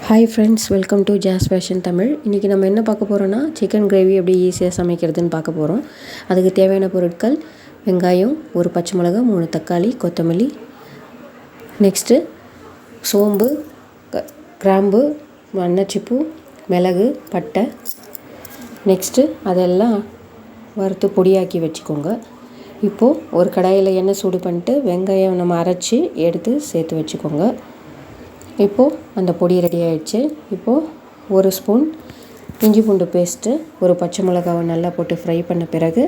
Hi friends, welcome to ஜாஸ் fashion Tamil. இன்றைக்கி நம்ம என்ன பார்க்க போகிறோன்னா, சிக்கன் கிரேவி எப்படி ஈஸியாக சமைக்கிறதுன்னு பார்க்க போகிறோம். அதுக்கு தேவையான பொருட்கள்: வெங்காயம், ஒரு பச்சை மிளகா, 3 தக்காளி, கொத்தமல்லி, நெக்ஸ்ட்டு சோம்பு, கிராம்பு, அன்னாச்சிப்பூ, மிளகு, பட்டை. நெக்ஸ்ட்டு அதெல்லாம் வறுத்து பொடியாக்கி வச்சுக்கோங்க. இப்போது ஒரு கடாயில் எண்ணெய் சூடு பண்ணிட்டு வெங்காயம் நம்ம அரைச்சி எடுத்து சேர்த்து வச்சுக்கோங்க. இப்போது அந்த பொடி ரெடி ஆகிடுச்சு. இப்போது ஒரு ஸ்பூன் இஞ்சி பூண்டு பேஸ்ட்டு, ஒரு பச்சை மிளகாவை நல்லா போட்டு ஃப்ரை பண்ண பிறகு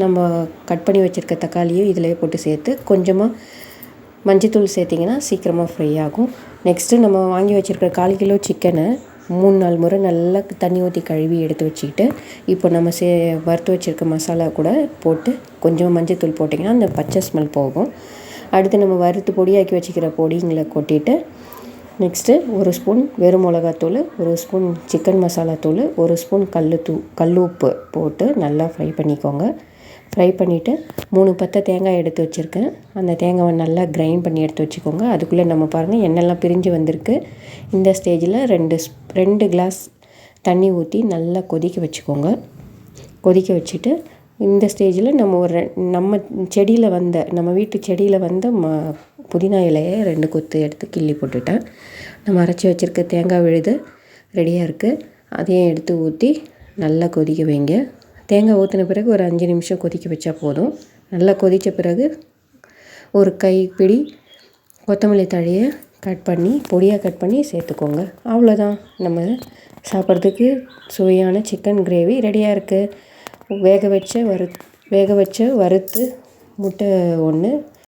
நம்ம கட் பண்ணி வச்சுருக்க தக்காளியும் இதிலே போட்டு சேர்த்து கொஞ்சமாக மஞ்சத்தூள் சேர்த்திங்கன்னா சீக்கிரமாக ஃப்ரை ஆகும். நெக்ஸ்ட்டு நம்ம வாங்கி வச்சுருக்க 1/4 கிலோ சிக்கனை 3-4 முறை நல்லா தண்ணி ஊற்றி கழுவி எடுத்து வச்சுக்கிட்டு, இப்போ நம்ம வறுத்து வச்சுருக்க மசாலா கூட போட்டு கொஞ்சம் மஞ்சத்தூள் போட்டிங்கன்னா அந்த பச்சை ஸ்மெல் போகும். அடுத்து நம்ம வறுத்து பொடியாக்கி வச்சுக்கிற பொடிங்களை கொட்டிட்டு, நெக்ஸ்ட்டு ஒரு ஸ்பூன் வெறும் மிளகாத்தூள், ஒரு ஸ்பூன் சிக்கன் மசாலா தூள், ஒரு ஸ்பூன் கல் உப்பு போட்டு நல்லா ஃப்ரை பண்ணிக்கோங்க. ஃப்ரை பண்ணிவிட்டு 3 பத்தை தேங்காய் எடுத்து வச்சுருக்கேன். அந்த தேங்காவை நல்லா கிரைண்ட் பண்ணி எடுத்து வச்சுக்கோங்க. அதுக்குள்ளே நம்ம பாருங்கள் எண்ணெய்லாம் பிரிஞ்சு வந்திருக்கு. இந்த ஸ்டேஜில் 2 கிளாஸ் தண்ணி ஊற்றி நல்லா கொதிக்க வச்சுக்கோங்க. கொதிக்க வச்சுட்டு இந்த ஸ்டேஜில் நம்ம வீட்டு செடியில் வந்த புதினா இலையை 2 கொத்து எடுத்து கிள்ளி போட்டுட்டேன். நம்ம அரைச்சி வச்சுருக்க தேங்காய் விழுது ரெடியாக இருக்குது. அதையும் எடுத்து ஊற்றி நல்லா கொதிக்க வைங்க. தேங்காய் ஊற்றின பிறகு ஒரு 5 நிமிஷம் கொதிக்க வச்சா போதும். நல்லா கொதித்த பிறகு ஒரு கைப்பிடி கொத்தமல்லி தழையை பொடியாக கட் பண்ணி சேர்த்துக்கோங்க. அவ்வளோதான், நம்ம சாப்பிட்றதுக்கு சுவையான சிக்கன் கிரேவி ரெடியாக இருக்குது. வேக வச்ச வறுத்து முட்டை 1